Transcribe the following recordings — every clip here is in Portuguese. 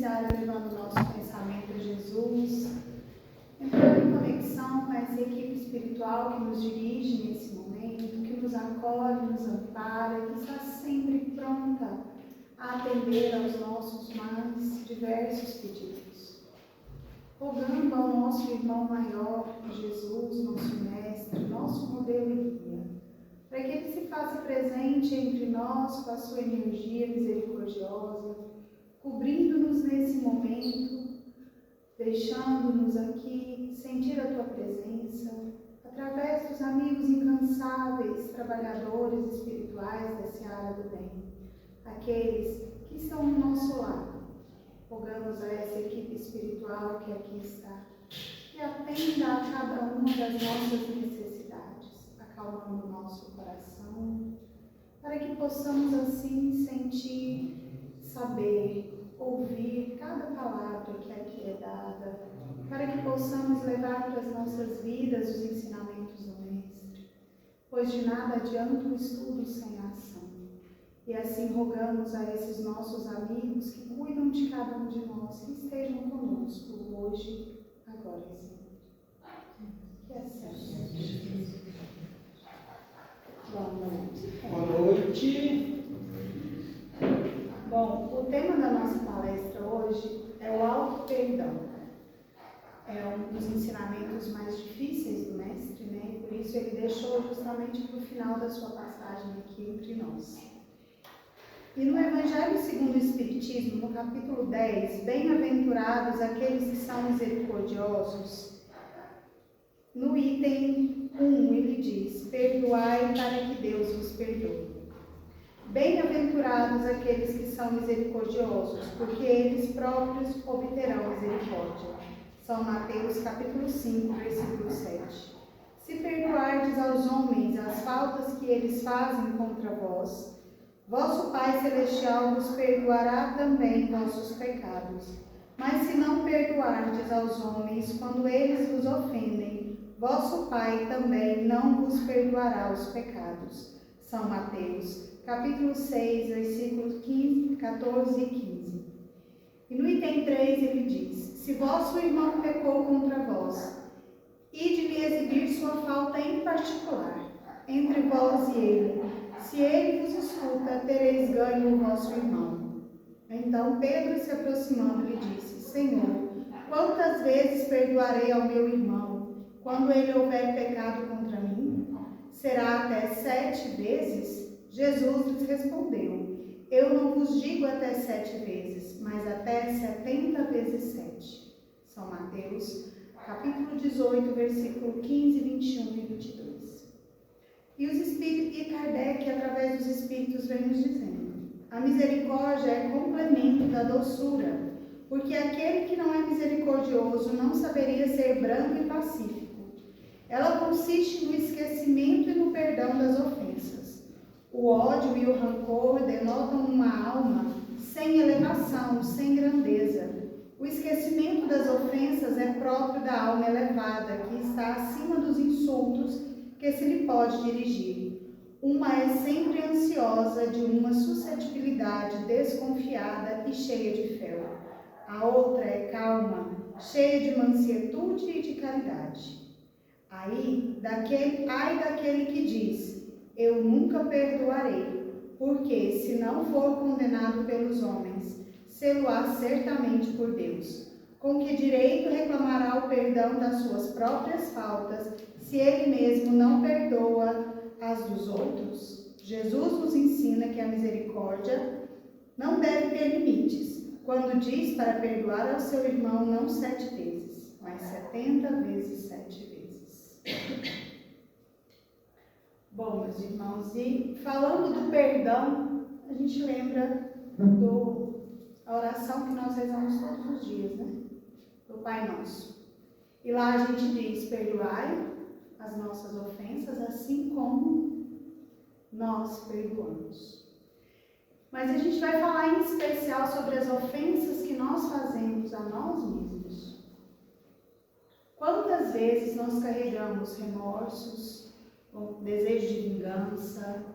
iniciar levando o nosso pensamento a Jesus, entrando em conexão com essa equipe espiritual que nos dirige nesse momento, que nos acolhe, nos ampara, que está sempre pronta a atender aos nossos mais diversos pedidos. Rogando ao nosso irmão maior, Jesus, nosso mestre, nosso modelo e guia, para que ele se faça presente entre nós com a sua energia misericordiosa, cobrindo-nos nesse momento, deixando-nos aqui sentir a tua presença, através dos amigos incansáveis, trabalhadores espirituais da seara do bem, aqueles que estão ao nosso lado. Rogamos a essa equipe espiritual que aqui está, que atenda a cada uma das nossas necessidades, acalmando o nosso coração, para que possamos assim sentir, saber, ouvir cada palavra que aqui é dada, para que possamos levar para as nossas vidas os ensinamentos do Mestre, pois de nada adianta o estudo sem a ação. E assim rogamos a esses nossos amigos que cuidam de cada um de nós, que estejam conosco hoje, agora e sempre. Que assim seja. Boa noite. Boa noite. Bom, o tema da nossa palestra hoje é o auto-perdão. É um dos ensinamentos mais difíceis do Mestre, né? E por isso ele deixou justamente para o final da sua passagem aqui entre nós. E no Evangelho segundo o Espiritismo, no capítulo 10, bem-aventurados aqueles que são misericordiosos, no item 1 ele diz: perdoai para que Deus vos perdoe. Bem-aventurados aqueles que são misericordiosos, porque eles próprios obterão misericórdia. São Mateus capítulo 5, versículo 7. Se perdoardes aos homens as faltas que eles fazem contra vós, vosso Pai Celestial vos perdoará também vossos pecados. Mas se não perdoardes aos homens quando eles vos ofendem, vosso Pai também não vos perdoará os pecados. São Mateus, capítulo 6, versículos 14 e 15. E no item 3 ele diz: se vosso irmão pecou contra vós, ide-lhe exibir sua falta em particular, entre vós e ele. Se ele vos escuta, tereis ganho o vosso irmão. Então Pedro, se aproximando, lhe disse: Senhor, quantas vezes perdoarei ao meu irmão, quando ele houver pecado contra mim? Será até 7 vezes? Jesus lhes respondeu: eu não vos digo até 7 vezes, mas até 70 vezes 7. São Mateus, capítulo 18, versículo 15, 21 e 22. E Kardec, através dos Espíritos, vem nos dizendo: a misericórdia é complemento da doçura, porque aquele que não é misericordioso não saberia ser brando e pacífico. Ela consiste no esquecimento e no perdão das ofensas. O ódio e o rancor denotam uma alma sem elevação, sem grandeza. O esquecimento das ofensas é próprio da alma elevada, que está acima dos insultos que se lhe pode dirigir. Uma é sempre ansiosa, de uma suscetibilidade desconfiada e cheia de fel. A outra é calma, cheia de mansietude e de caridade. Ai daquele que diz: eu nunca perdoarei, porque, se não for condenado pelos homens, sê-lo-á certamente por Deus. Com que direito reclamará o perdão das suas próprias faltas, se ele mesmo não perdoa as dos outros? Jesus nos ensina que a misericórdia não deve ter limites, quando diz para perdoar ao seu irmão não 7 vezes, mas 70 vezes 7 vezes. Bom, meus irmãos, e falando do perdão, a gente lembra a oração que nós rezamos todos os dias, né? Do Pai Nosso. E lá a gente diz: perdoai as nossas ofensas, assim como nós perdoamos. Mas a gente vai falar em especial sobre as ofensas que nós fazemos a nós mesmos. Quantas vezes nós carregamos remorsos, desejo de vingança,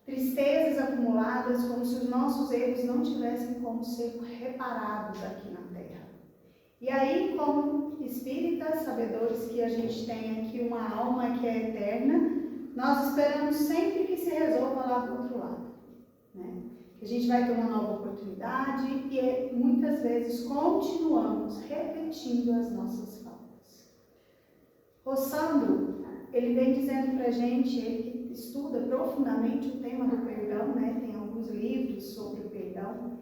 tristezas acumuladas, como se os nossos erros não tivessem como ser reparados aqui na terra. E aí, como espíritas, sabedores que a gente tem aqui uma alma que é eterna, nós esperamos sempre que se resolva lá do outro lado, né? Que a gente vai ter uma nova oportunidade e muitas vezes continuamos repetindo as nossas faltas. Rossandro, ele vem dizendo pra gente, ele que estuda profundamente o tema do perdão, né? Tem alguns livros sobre o perdão.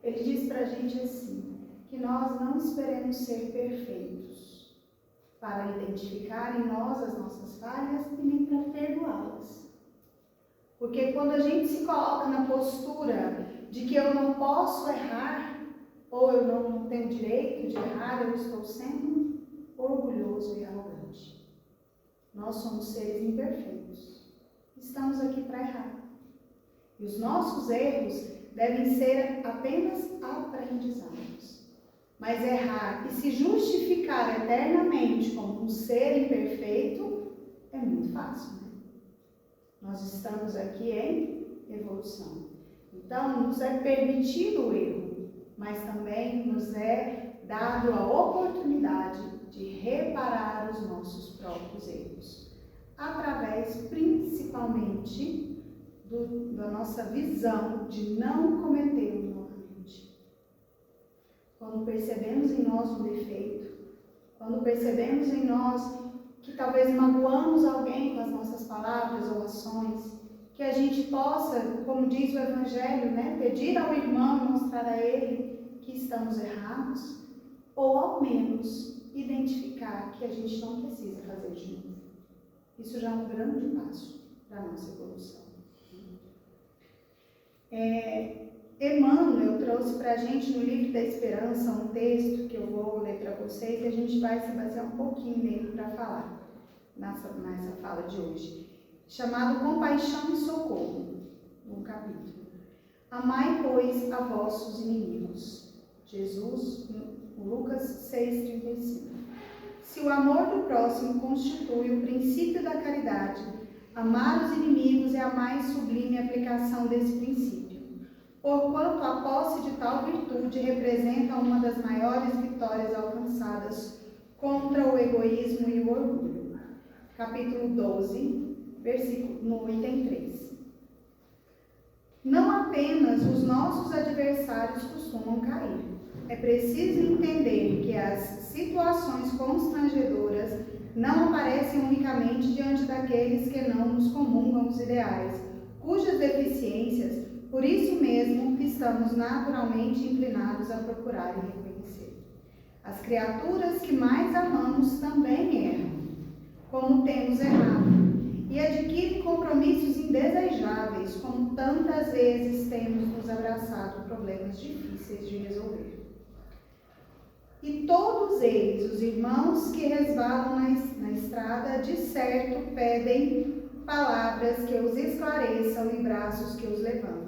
Ele diz pra gente assim, que nós não esperemos ser perfeitos para identificar em nós as nossas falhas e nem para perdoá-las. Porque quando a gente se coloca na postura de que eu não posso errar, ou eu não tenho direito de errar, eu estou sendo orgulhoso e arrogante. Nós somos seres imperfeitos. Estamos aqui para errar. E os nossos erros devem ser apenas aprendizados. Mas errar e se justificar eternamente como um ser imperfeito é muito fácil, né? Nós estamos aqui em evolução. Então, nos é permitido o erro, mas também nos é dado a oportunidade de reparar os nossos próprios erros, através principalmente da nossa visão de não cometê-los novamente. Quando percebemos em nós um defeito, quando percebemos em nós que talvez magoamos alguém com as nossas palavras ou ações, que a gente possa, como diz o Evangelho, né, pedir ao irmão e mostrar a ele que estamos errados, ou ao menos identificar que a gente não precisa fazer de novo. Isso já é um grande passo para a nossa evolução. Emmanuel trouxe para a gente no Livro da Esperança um texto que eu vou ler para vocês e a gente vai se basear um pouquinho nele para falar nessa fala de hoje, chamado Compaixão e Socorro, um capítulo. Amai, pois, a vossos inimigos. Jesus, Lucas 6,35. Se o amor do próximo constitui o princípio da caridade, amar os inimigos é a mais sublime aplicação desse princípio, porquanto a posse de tal virtude representa uma das maiores vitórias alcançadas contra o egoísmo e o orgulho. Capítulo 12, versículo 83. Não apenas os nossos adversários costumam cair. É preciso entender que as situações constrangedoras não aparecem unicamente diante daqueles que não nos comungam os ideais, cujas deficiências, por isso mesmo, estamos naturalmente inclinados a procurar e reconhecer. As criaturas que mais amamos também erram, como temos errado, e adquirem compromissos indesejáveis, como tantas vezes temos nos abraçado problemas difíceis de resolver. E todos eles, os irmãos que resvalam na estrada, de certo pedem palavras que os esclareçam e braços que os levantem.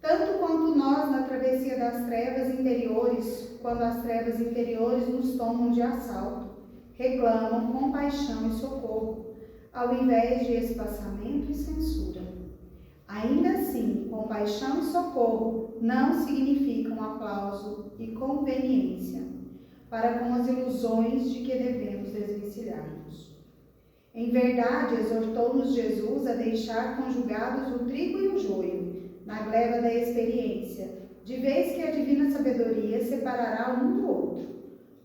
Tanto quanto nós na travessia das trevas interiores, quando as trevas interiores nos tomam de assalto, reclamam compaixão e socorro, ao invés de espaçamento e censura. Ainda assim, compaixão e socorro não significam aplauso e conveniência para com as ilusões de que devemos desvencilhar-nos. Em verdade, exortou-nos Jesus a deixar conjugados o trigo e o joio, na gleba da experiência, de vez que a divina sabedoria separará um do outro,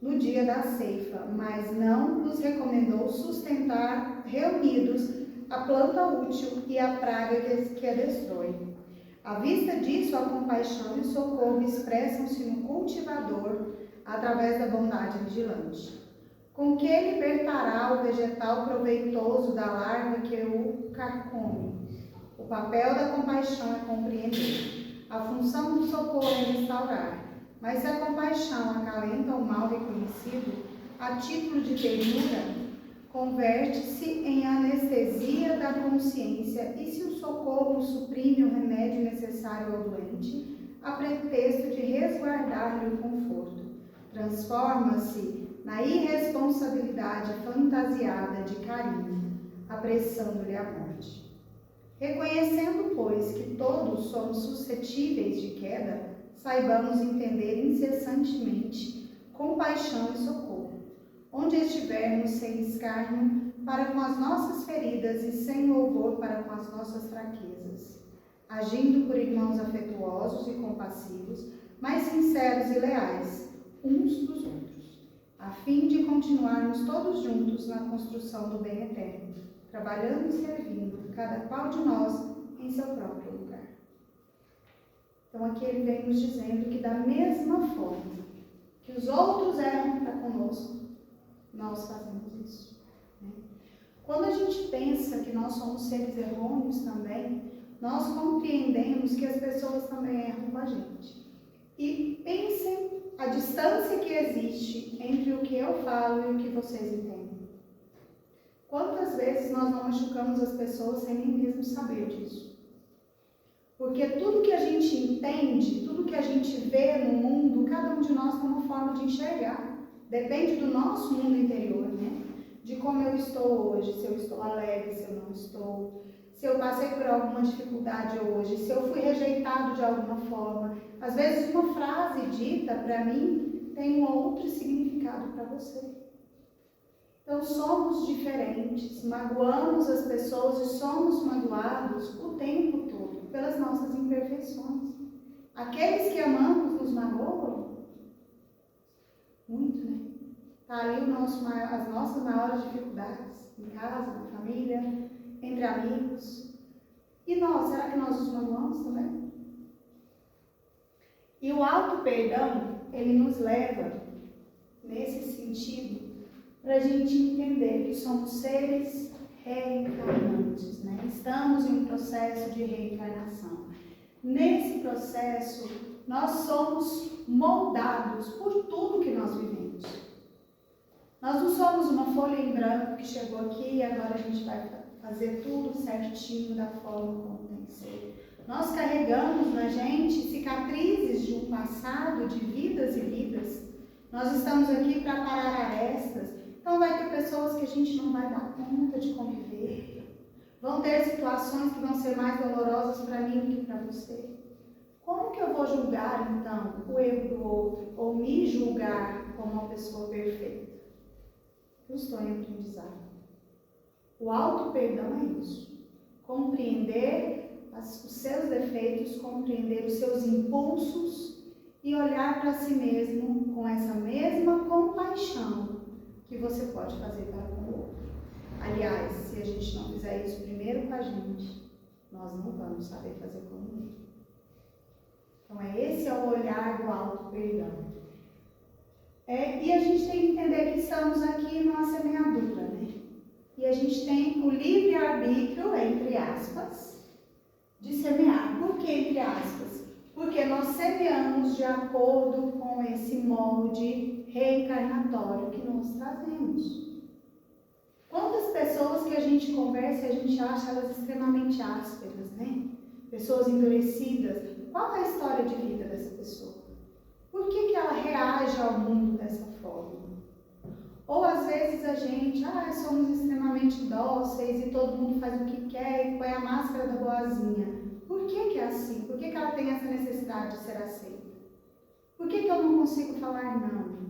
no dia da ceifa, mas não nos recomendou sustentar reunidos a planta útil e a praga que a destrói. À vista disso, a compaixão e o socorro expressam-se no cultivador através da bondade vigilante, com que libertará o vegetal proveitoso da larva que o carcome. O papel da compaixão é compreender. A função do socorro é restaurar. Mas se a compaixão acalenta o mal reconhecido, a título de ternura, converte-se em anestesia da consciência, e se o socorro suprime o remédio necessário ao doente, a pretexto de resguardar-lhe o conforto, transforma-se na irresponsabilidade fantasiada de carinho, apressando-lhe a morte. Reconhecendo, pois, que todos somos suscetíveis de queda, saibamos entender incessantemente compaixão e socorro, onde estivermos sem escárnio para com as nossas feridas e sem louvor para com as nossas fraquezas, agindo por irmãos afetuosos e compassivos, mas sinceros e leais, uns dos outros, a fim de continuarmos todos juntos na construção do bem eterno, trabalhando e servindo, cada qual de nós em seu próprio lugar. Então aqui ele vem nos dizendo que da mesma forma que os outros erram para conosco, nós fazemos isso. Né? Quando a gente pensa que nós somos seres errôneos também, nós compreendemos que as pessoas também erram com a gente. E pensem a distância que existe entre o que eu falo e o que vocês entendem. Quantas vezes nós não machucamos as pessoas sem nem mesmo saber disso? Porque tudo que a gente entende, tudo que a gente vê no mundo, cada um de nós tem uma forma de enxergar. Depende do nosso mundo interior, né? De como eu estou hoje, se eu estou alegre, se eu não estou, se eu passei por alguma dificuldade hoje, se eu fui rejeitado de alguma forma. Às vezes uma frase dita para mim tem um outro significado para você. Então somos diferentes, magoamos as pessoas e somos magoados o tempo todo pelas nossas imperfeições. Aqueles que amamos nos magoam muito, né? Está ali as nossas maiores dificuldades, em casa, na família, entre amigos. E nós, será que nós os magoamos também? E o auto-perdão, ele nos leva, nesse sentido, para a gente entender que somos seres reencarnantes, né? Estamos em um processo de reencarnação. Nesse processo, nós somos moldados por tudo que nós vivemos. Nós não somos uma folha em branco que chegou aqui e agora a gente vai fazer tudo certinho da forma como tem que ser. Nós carregamos na gente cicatrizes de um passado, de vidas e vidas. Nós estamos aqui para parar arestas. Então vai ter pessoas que a gente não vai dar conta de conviver. Vão ter situações que vão ser mais dolorosas para mim do que para você. Como que eu vou julgar, então, o erro do outro? Ou me julgar como uma pessoa perfeita? Eu estou em aprendizado. O auto-perdão é isso. Compreender os seus defeitos, compreender os seus impulsos e olhar para si mesmo com essa mesma compaixão que você pode fazer para com o outro. Aliás, se a gente não fizer isso primeiro com a gente, nós não vamos saber fazer com o outro. Então, esse é o olhar do auto-perdão. E a gente tem que entender que estamos aqui numa semeadura, né? E a gente tem o livre-arbítrio, entre aspas, de semear. Por que entre aspas? Porque nós semeamos de acordo com esse molde reencarnatório que nós trazemos. Quantas pessoas que a gente conversa e a gente acha elas extremamente ásperas, né? Pessoas endurecidas. Qual é a história de vida dessa pessoa? Por que ela reage ao mundo dessa forma? Ou às vezes a gente, somos extremamente dóceis e todo mundo faz o que quer e põe a máscara da boazinha. Por que é assim? Por que ela tem essa necessidade de ser aceita? Por que eu não consigo falar não?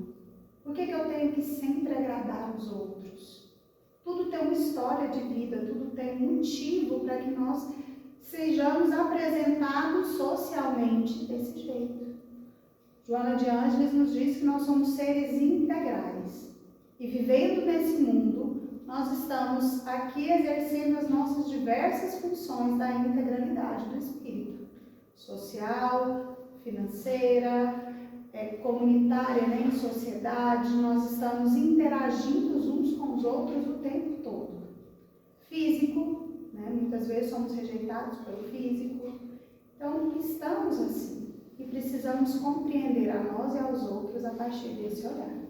Por que eu tenho que sempre agradar os outros? Tudo tem uma história de vida, tudo tem um motivo para que nós sejamos apresentados socialmente desse jeito. Joana de Ângeles nos diz que nós somos seres integrais. E vivendo nesse mundo, nós estamos aqui exercendo as nossas diversas funções da integralidade do espírito. Social, financeira, comunitária, né, em sociedade. Nós estamos interagindo uns com os outros o tempo todo. Físico, né, muitas vezes somos rejeitados pelo físico. Então, estamos assim. E precisamos compreender a nós e aos outros a partir desse olhar.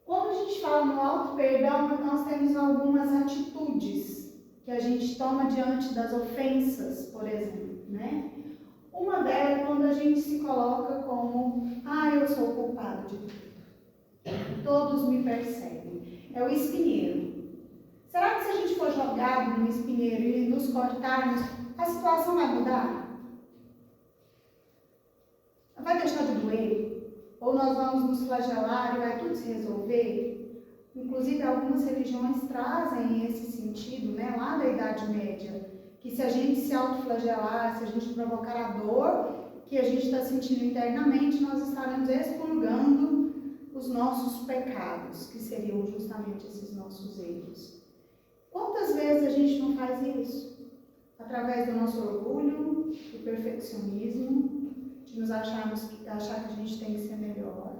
Quando a gente fala no auto-perdão, nós temos algumas atitudes que a gente toma diante das ofensas, por exemplo, né? Uma delas é quando a gente se coloca como, eu sou o culpado de tudo. Todos me perseguem. É o espinheiro. Será que se a gente for jogado no espinheiro e nos cortarmos, a situação vai mudar? Vai deixar de doer? Ou nós vamos nos flagelar e vai tudo se resolver? Inclusive, algumas religiões trazem esse sentido, né, lá da Idade Média, que se a gente se autoflagelar, se a gente provocar a dor que a gente está sentindo internamente, nós estaremos expurgando os nossos pecados, que seriam justamente esses nossos erros. Quantas vezes a gente não faz isso? Através do nosso orgulho, do perfeccionismo, de nos achar que a gente tem que ser melhor,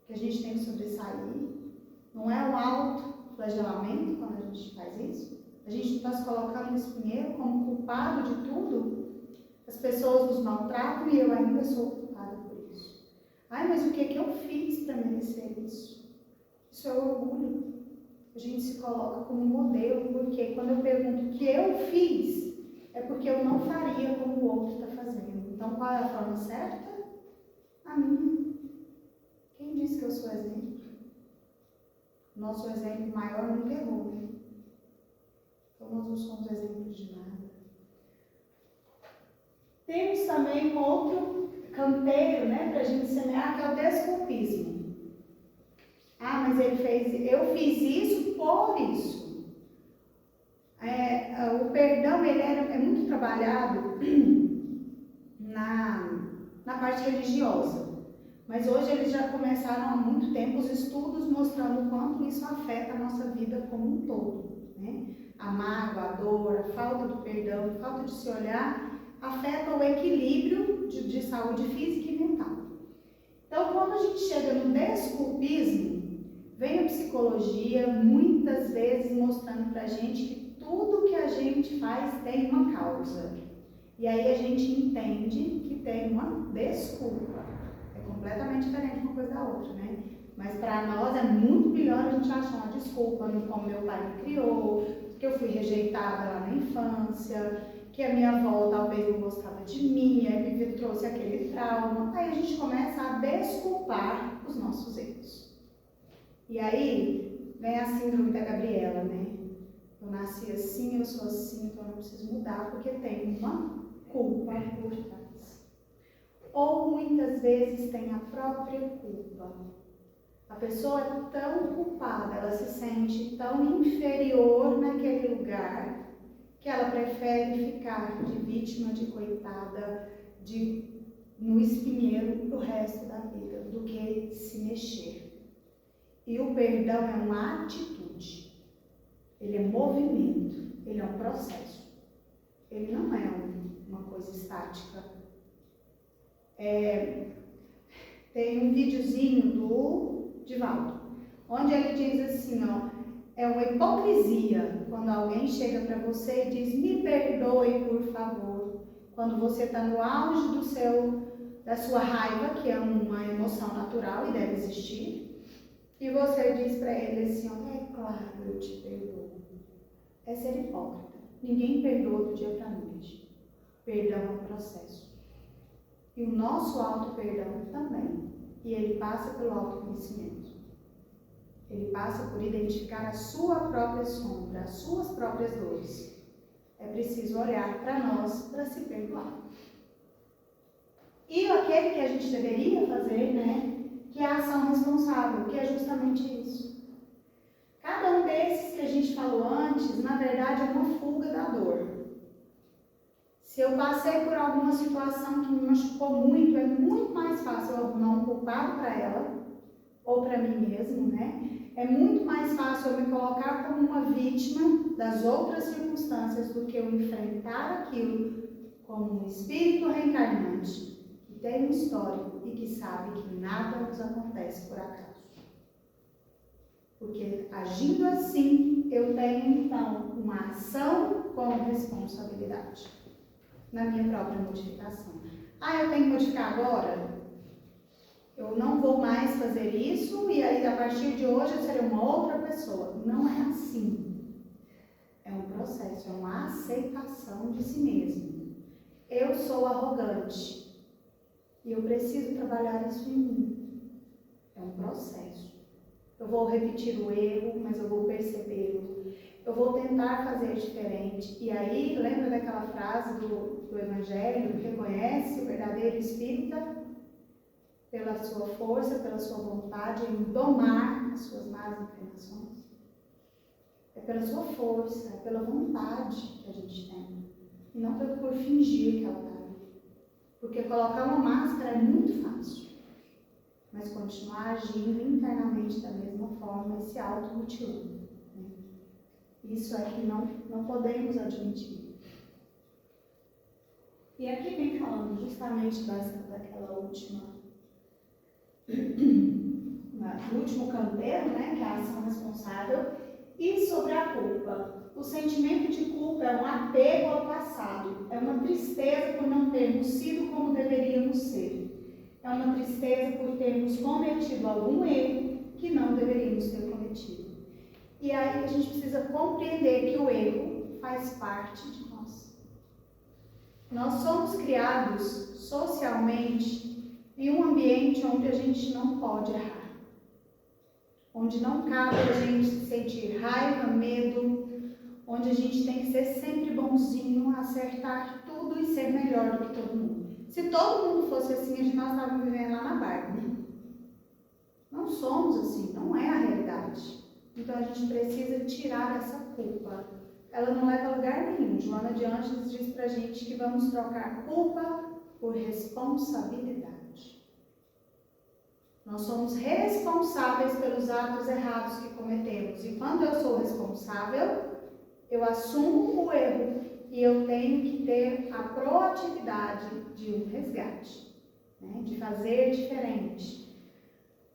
que a gente tem que sobressair. Não é o autoflagelamento quando a gente faz isso? A gente não está se colocando no espinheiro como culpado de tudo? As pessoas nos maltratam e eu ainda sou culpada por isso. Ai, mas o que eu fiz para merecer isso? Isso é orgulho. A gente se coloca como modelo, porque quando eu pergunto o que eu fiz, é porque eu não faria como o outro está fazendo. Então, qual é a forma certa? A minha. Quem disse que eu sou exemplo? Nosso exemplo maior nunca errou. Então, nós não somos exemplos de nada. Temos também um outro canteiro, né, para a gente semear, que é o desculpismo. Ah, mas eu fiz isso por isso. O perdão, ele é muito trabalhado na parte religiosa. Mas hoje eles já começaram há muito tempo os estudos mostrando o quanto isso afeta a nossa vida como um todo, né? A mágoa, a dor, a falta do perdão, a falta de se olhar, afeta o equilíbrio de saúde física e mental. Então, quando a gente chega no desculpismo, vem a psicologia muitas vezes mostrando pra gente que tudo que a gente faz tem uma causa. E aí a gente entende que tem uma desculpa. É completamente diferente uma coisa da outra, né? Mas para nós é muito melhor a gente achar uma desculpa no como meu pai me criou, que eu fui rejeitada lá na infância, que a minha avó talvez não gostava de mim, aí me trouxe aquele trauma. Aí a gente começa a desculpar os nossos erros. E aí vem a síndrome da Gabriela, né? Eu nasci assim, eu sou assim, então eu não preciso mudar porque tem uma culpa por trás. Ou muitas vezes tem a própria culpa. A pessoa é tão culpada, ela se sente tão inferior naquele lugar, que ela prefere ficar de vítima, de coitada, no espinheiro pro resto da vida, do que se mexer. E o perdão é uma atitude, ele é movimento, ele é um processo. Ele não é uma coisa estática. Tem um videozinho do Divaldo, onde ele diz assim, ó, é uma hipocrisia quando alguém chega para você e diz, me perdoe, por favor, quando você está no auge da sua raiva, que é uma emoção natural e deve existir, e você diz para ele assim, ó, é claro, eu te perdoo. É ser hipócrita. Ninguém perdoa do dia para a noite. Perdão é um processo. E o nosso auto-perdão também. E ele passa pelo autoconhecimento. Ele passa por identificar a sua própria sombra, as suas próprias dores. É preciso olhar para nós para se perdoar. E aquele que a gente deveria fazer, né? Que é a ação responsável, que é justamente isso. Cada um desses que a gente falou antes, na verdade, é uma fuga da dor. Se eu passei por alguma situação que me machucou muito, é muito mais fácil eu arrumar um culpado para ela, ou para mim mesmo, né? É muito mais fácil eu me colocar como uma vítima das outras circunstâncias do que eu enfrentar aquilo como um espírito reencarnante, que tem um histórico e que sabe que nada nos acontece por acaso. Porque agindo assim, eu tenho então uma ação com responsabilidade na minha própria modificação. Ah, eu tenho que modificar agora? Eu não vou mais fazer isso e aí a partir de hoje eu serei uma outra pessoa. Não é assim. É um processo, é uma aceitação de si mesmo. Eu sou arrogante e eu preciso trabalhar isso em mim. É um processo. Eu vou repetir o erro, mas eu vou percebê-lo. eu vou tentar fazer diferente. E aí, lembra daquela frase do Evangelho, que reconhece o verdadeiro espírita pela sua força, pela sua vontade em domar as suas más inclinações? É pela sua força, é pela vontade que a gente tem. E não por fingir que ela está ali. Porque colocar uma máscara é muito fácil. Mas continuar agindo internamente da mesma forma e se automutilando. Isso é que não podemos admitir. E aqui vem falando justamente daquela último canteiro, né, que é a ação responsável, e sobre a culpa. O sentimento de culpa é um apego ao passado, é uma tristeza por não termos sido como deveríamos ser, é uma tristeza por termos cometido algum erro que não deveríamos ter cometido. E aí a gente precisa compreender que o erro faz parte de nós. Nós somos criados socialmente em um ambiente onde a gente não pode errar. Onde não cabe a gente sentir raiva, medo, onde a gente tem que ser sempre bonzinho, acertar tudo e ser melhor do que todo mundo. Se todo mundo fosse assim, nós estávamos vivendo lá na Barbie. Não somos assim, não é a realidade. Então a gente precisa tirar essa culpa. Ela não leva a lugar nenhum. Joana de Ângeles diz pra gente que vamos trocar culpa por responsabilidade. Nós somos responsáveis pelos atos errados que cometemos. E quando eu sou responsável, eu assumo o erro e eu tenho que ter a proatividade de um resgate, né? De fazer diferente.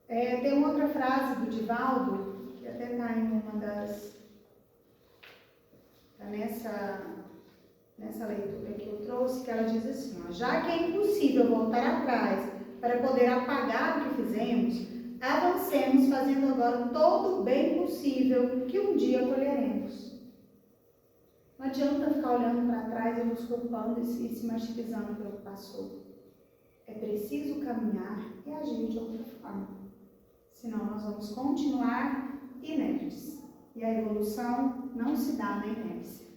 Tem uma outra frase do Divaldo, que até está em uma das... Está nessa leitura que eu trouxe, que ela diz assim, ó, já que é impossível voltar atrás para poder apagar o que fizemos, avancemos fazendo agora todo o bem possível que um dia colheremos. Não adianta ficar olhando para trás e nos culpando e se martirizando pelo que passou. É preciso caminhar e agir de outra forma. Senão nós vamos continuar inertes. E a evolução não se dá na inércia.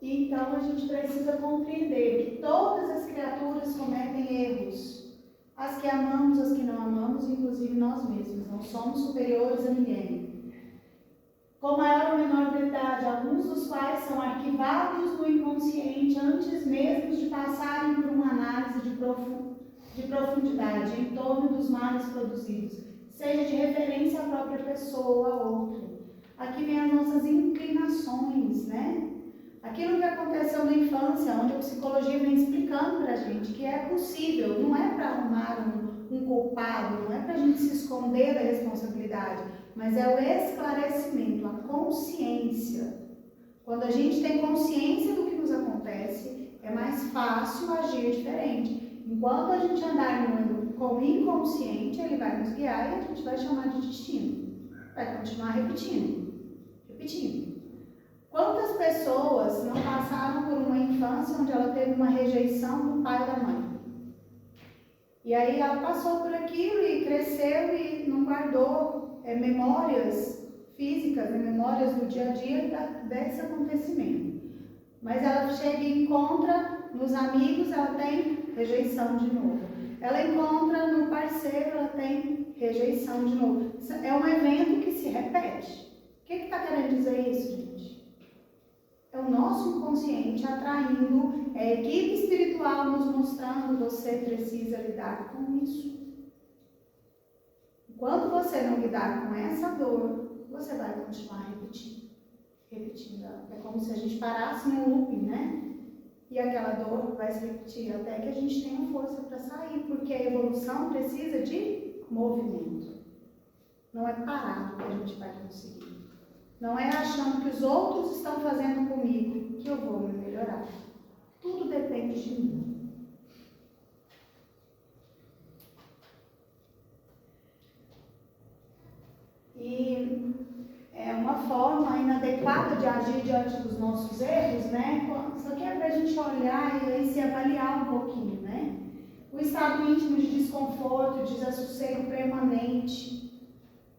E então a gente precisa compreender que todas as criaturas cometem erros. As que amamos, as que não amamos, inclusive nós mesmos. Não somos superiores a ninguém. Com maior ou menor verdade, alguns dos quais são arquivados no inconsciente antes mesmo de passarem por uma análise de profundidade em torno dos males produzidos, seja de referência à própria pessoa ou a outra. Aqui vem as nossas inclinações, né? Aquilo que aconteceu na infância, onde a psicologia vem explicando para a gente que é possível, não é para arrumar um culpado, não é para a gente se esconder da responsabilidade, mas é o esclarecimento, a consciência. Quando a gente tem consciência do que nos acontece, é mais fácil agir diferente. Enquanto a gente andar com o inconsciente, ele vai nos guiar e a gente vai chamar de destino. Vai continuar repetindo. Quantas pessoas não passaram por uma infância onde ela teve uma rejeição do pai e da mãe? E aí ela passou por aquilo e cresceu e não guardou memórias físicas, memórias do dia a dia desse acontecimento. Mas ela chega e encontra nos amigos, ela tem rejeição de novo. Ela encontra no parceiro, ela tem rejeição de novo. É um evento que se repete. O que está querendo dizer isso, gente? É o nosso inconsciente atraindo, é a equipe espiritual nos mostrando que você precisa lidar com isso. Enquanto você não lidar com essa dor, você vai continuar repetindo. É como se a gente parasse num looping, né? E aquela dor vai se repetir até que a gente tenha força para sair, porque a evolução precisa de movimento. Não é parado que a gente vai conseguir. Não é achando que os outros estão fazendo comigo que eu vou me melhorar. Tudo depende de mim. E é uma forma inadequada de agir diante dos nossos erros, né? Isso aqui é para a gente olhar e se avaliar um pouquinho, né? o estado íntimo de desconforto, de desassossego permanente.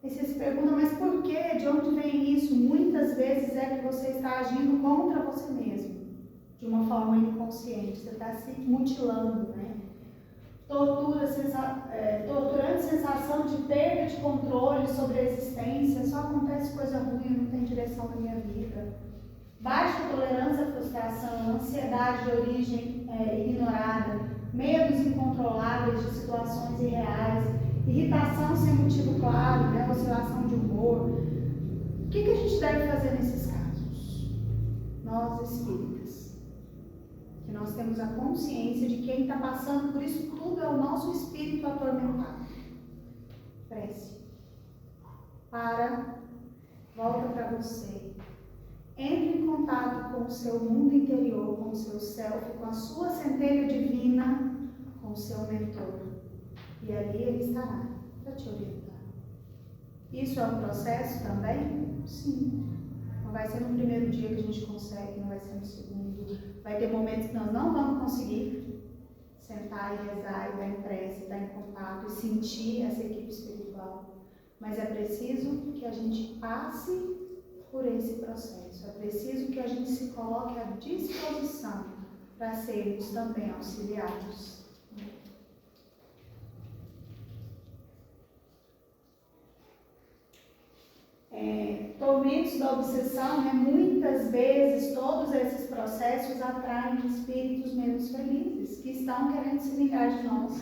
E você se pergunta, mas por quê? De onde vem isso? Muitas vezes é que você está agindo contra você mesmo, de uma forma inconsciente, você está se mutilando, né? Torturante sensação de perda de controle sobre a existência, só acontece coisa ruim, não tem direção na minha vida. Baixa tolerância à frustração, ansiedade de origem ignorada, medos incontroláveis de situações irreais, irritação sem motivo claro, né? Oscilação de humor. O que a gente deve fazer nesses casos? Nós, espíritas, que nós temos a consciência de que quem está passando por isso tudo é o nosso espírito atormentado. Prece. Volta para você. Entre em contato com o seu mundo interior, com o seu self, com a sua centelha divina, com o seu mentor. E ali ele estará para te orientar. Isso é um processo também? Sim. Não vai ser no primeiro dia que a gente consegue, não vai ser no segundo. Vai ter momentos que nós não vamos conseguir sentar e rezar, e estar em prece, estar em contato e sentir essa equipe espiritual. Mas é preciso que a gente passe por esse processo. É preciso que a gente se coloque à disposição para sermos também auxiliados. Tormentos da obsessão, né? Muitas vezes todos esses processos atraem espíritos menos felizes, que estão querendo se vingar de nós.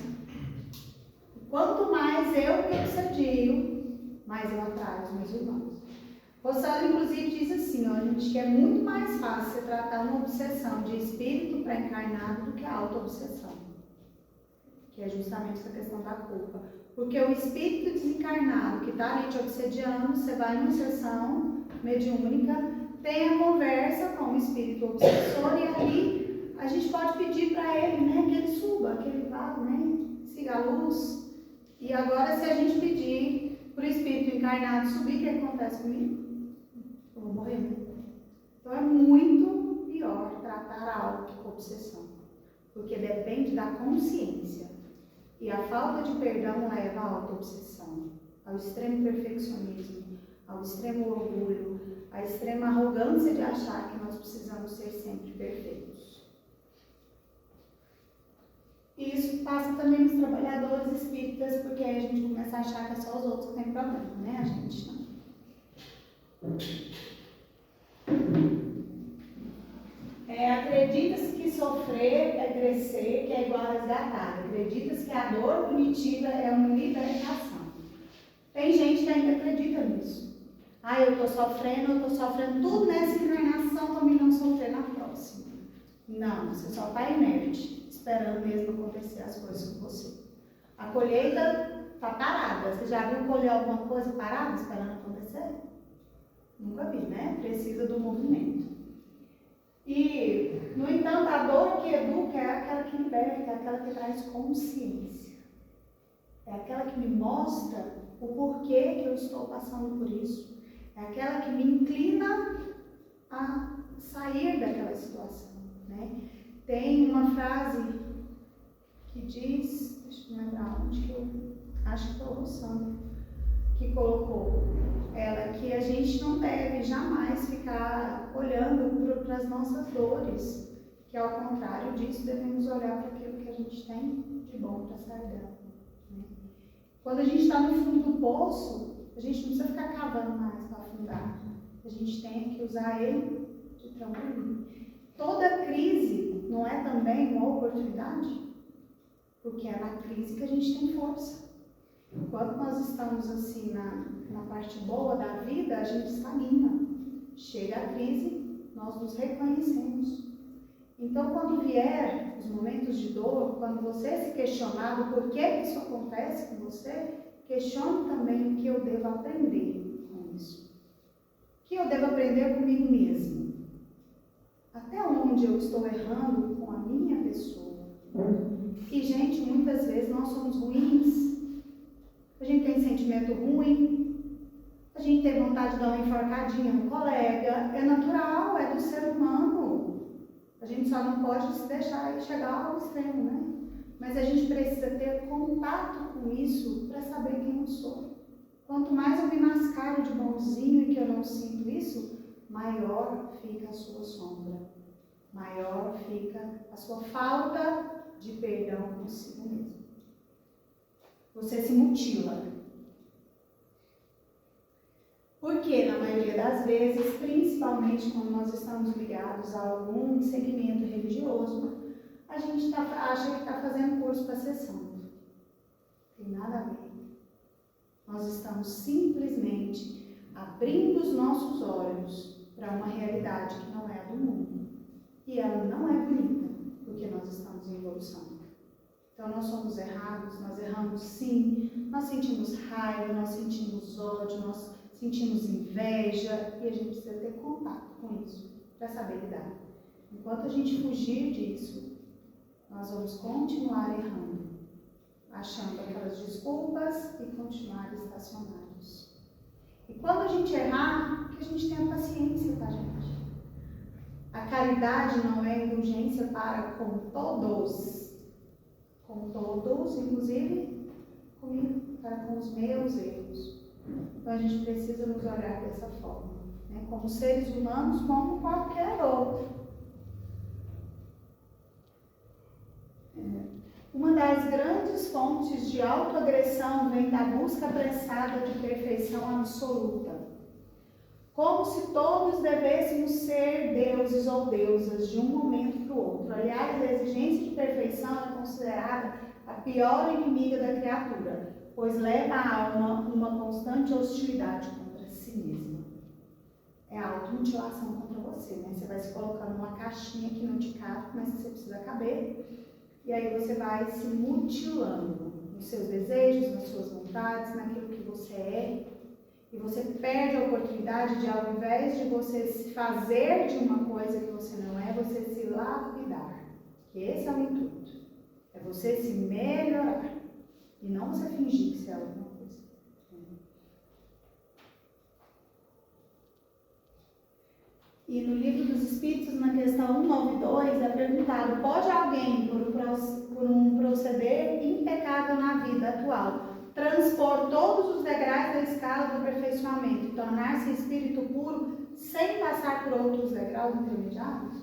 Quanto mais eu me obsedio, mais eu atraio os meus irmãos. Rossano, inclusive, diz assim, ó, gente, que é muito mais fácil você tratar uma obsessão de espírito pré-encarnado do que a auto-obsessão, que é justamente essa questão da culpa. Porque o espírito desencarnado que está ali te obsediando, você vai numa sessão mediúnica, tem a conversa com o espírito obsessor e ali a gente pode pedir para ele, né, que ele suba, que ele vá, né, siga a luz. E agora, se a gente pedir para o espírito encarnado subir, o que acontece comigo? Eu vou morrer, né? Então é muito pior tratar a auto-obsessão, porque depende da consciência. E a falta de perdão leva à auto-obsessão, ao extremo perfeccionismo, ao extremo orgulho, à extrema arrogância de achar que nós precisamos ser sempre perfeitos. E isso passa também nos trabalhadores espíritas, porque aí a gente começa a achar que é só os outros que têm problema, né? A gente não. Acredita-se que sofrer é crescer, que é igual a resgatar. Acredita-se que a dor punitiva é uma libertação. Tem gente que ainda acredita nisso. Eu estou sofrendo tudo nessa encarnação para mim não sofrer na próxima. Não, você só está inerte, esperando mesmo acontecer as coisas com você. A colheita está parada. Você já viu colher alguma coisa parada, esperando acontecer? Nunca vi, né? Precisa do movimento. E, no entanto, a dor que educa é aquela que liberta, é aquela que traz consciência. É aquela que me mostra o porquê que eu estou passando por isso. É aquela que me inclina a sair daquela situação, né? Tem uma frase que diz, deixa eu lembrar onde que eu acho que foi o Rossano que colocou ela, que a gente não deve jamais ficar olhando para as nossas dores, que ao contrário disso devemos olhar para aquilo que a gente tem de bom para sair dela, né? Quando a gente está no fundo do poço, a gente não precisa ficar cavando mais para afundar, a gente tem que usar ele de trampolim. Toda crise não é também uma oportunidade? Porque é na crise que a gente tem força. Enquanto nós estamos assim na parte boa da vida, a gente estagna. Chega a crise, nós nos reconhecemos. Então, quando vier os momentos de dor, quando você se questionar do porquê isso acontece com você, questione também o que eu devo aprender com isso. O que eu devo aprender comigo mesmo? Até onde eu estou errando com a minha pessoa? E, gente, muitas vezes nós somos ruins. A gente tem sentimento ruim, a gente tem vontade de dar uma enforcadinha no colega, é natural, é do ser humano. A gente só não pode se deixar chegar ao extremo, né? Mas a gente precisa ter contato com isso para saber quem eu sou. Quanto mais eu me mascaro de bonzinho e que eu não sinto isso, maior fica a sua sombra. Maior fica a sua falta de perdão consigo mesmo. Você se mutila. Porque, na maioria das vezes, principalmente quando nós estamos ligados a algum segmento religioso, a gente acha que está fazendo curso para ser santo. Tem nada a ver. Nós estamos simplesmente abrindo os nossos olhos para uma realidade que não é a do mundo. E ela não é bonita, porque nós estamos em evolução. Então nós somos errados, nós erramos sim, nós sentimos raiva, nós sentimos ódio, nós sentimos inveja, e a gente precisa ter contato com isso para saber lidar. Enquanto a gente fugir disso, nós vamos continuar errando, achando aquelas desculpas e continuar estacionados. E quando a gente errar, que a gente tenha paciência, tá, gente? A caridade não é indulgência para com todos, inclusive comigo, para com os meus erros. Então a gente precisa nos olhar dessa forma, né? Como seres humanos, como qualquer outro. Uma das grandes fontes de autoagressão vem da busca apressada de perfeição absoluta. Como se todos devêssemos ser deuses ou deusas de um momento para o outro. Aliás, a exigência de perfeição é considerada a pior inimiga da criatura, pois leva a alma uma constante hostilidade contra si mesma. É a automutilação contra você, né? Você vai se colocando numa caixinha que não te cabe, mas você precisa caber. E aí você vai se mutilando nos seus desejos, nas suas vontades, naquilo que você é. E você perde a oportunidade de, ao invés de você se fazer de uma coisa que você não é, você se lapidar. Que esse é o intuito. É você se melhorar. E não você fingir que você é alguma coisa. E no Livro dos Espíritos, na questão 192, é perguntado: pode alguém, por um proceder impecável na vida atual, transpor todos os degraus da escala do aperfeiçoamento e tornar-se espírito puro sem passar por outros degraus intermediários?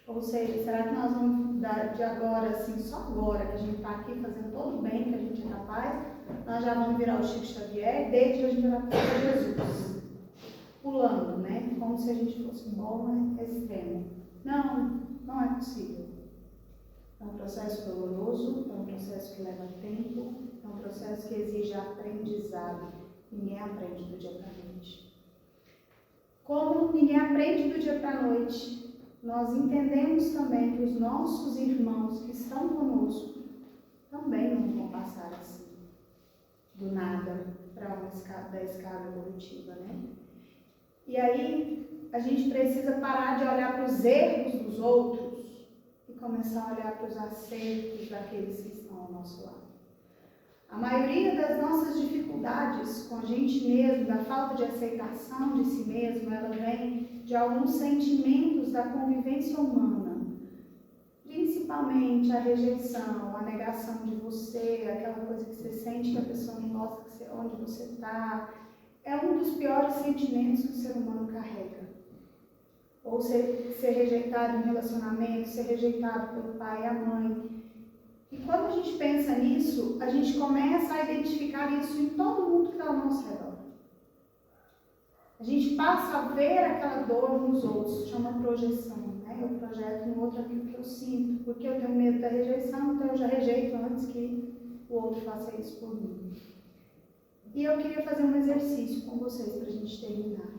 Ou seja, será que nós vamos dar de agora, assim, só agora que a gente está aqui fazendo todo o bem que a gente é capaz, nós já vamos virar o Chico Xavier, desde que a gente vai para Jesus, pulando, né? Como se a gente fosse um bom extremo. Não, não é possível. É um processo doloroso, é um processo que leva tempo, é um processo que exige aprendizado. Ninguém aprende do dia para a noite. Como ninguém aprende do dia para a noite, nós entendemos também que os nossos irmãos que estão conosco também não vão passar assim, do nada, para uma escala, da escala evolutiva, né? E aí, a gente precisa parar de olhar para os erros dos outros e começar a olhar para os acertos daqueles que estão ao nosso lado. A maioria das nossas dificuldades com a gente mesmo, da falta de aceitação de si mesmo, ela vem de alguns sentimentos da convivência humana. Principalmente a rejeição, a negação de você, aquela coisa que você sente que a pessoa não gosta onde você está. É um dos piores sentimentos que o ser humano carrega. Ou ser rejeitado em relacionamento, ser rejeitado pelo pai e a mãe. E quando a gente pensa nisso, a gente começa a identificar isso em todo mundo que está ao nosso redor. A gente passa a ver aquela dor nos outros, chama projeção, né? Eu projeto no outro aquilo que eu sinto, porque eu tenho medo da rejeição, então eu já rejeito antes que o outro faça isso por mim. E eu queria fazer um exercício com vocês para a gente terminar.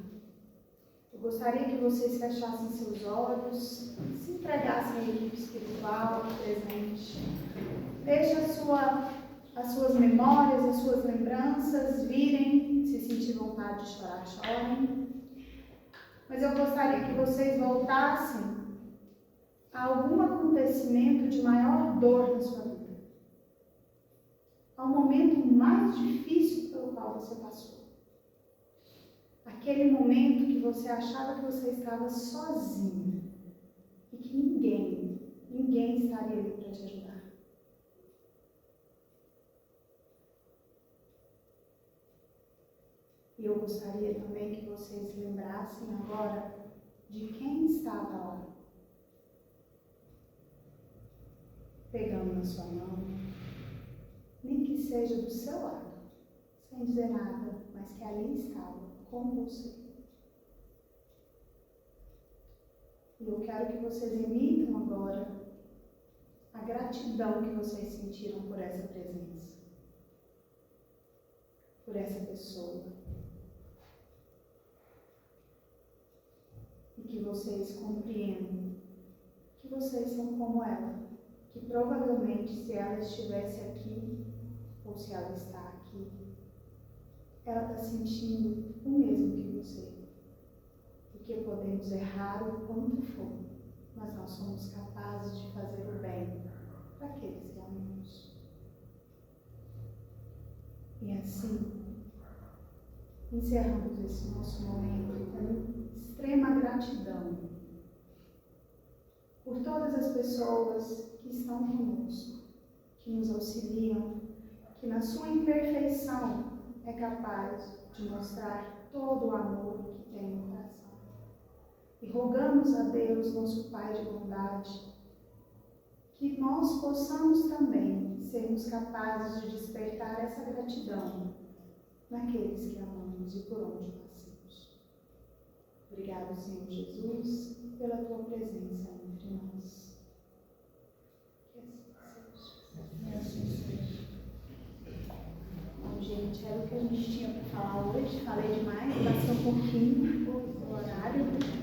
Eu gostaria que vocês fechassem seus olhos, se entregassem à equipe espiritual presente. Deixe as suas memórias, as suas lembranças virem. Se sentir vontade de chorar, chorem. Mas eu gostaria que vocês voltassem a algum acontecimento de maior dor na sua vida. Ao momento mais difícil pelo qual você passou. Aquele momento que você achava que você estava sozinho e que ninguém ninguém estaria ali para te ajudar. E eu gostaria também que vocês lembrassem agora de quem estava lá, pegando na sua mão, nem que seja do seu lado, sem dizer nada, mas que ali estava com você. E eu quero que vocês emitam agora a gratidão que vocês sentiram por essa presença, por essa pessoa. E que vocês compreendam que vocês são como ela, que provavelmente se ela estivesse aqui, ou se ela está aqui, ela está sentindo o mesmo que você. Porque podemos errar o quanto for, mas nós somos capazes de fazer o bem para aqueles que amamos. E assim, encerramos esse nosso momento com extrema gratidão por todas as pessoas que estão conosco, que nos auxiliam, que na sua imperfeição é capaz de mostrar todo o amor que tem no coração. E rogamos a Deus, nosso Pai de bondade, que nós possamos também sermos capazes de despertar essa gratidão naqueles que amamos e por onde passamos. Obrigado, Senhor Jesus, pela Tua presença entre nós. Que assim seja. Bom, gente, era o que a gente tinha para falar hoje. Falei demais, passou um pouquinho o horário.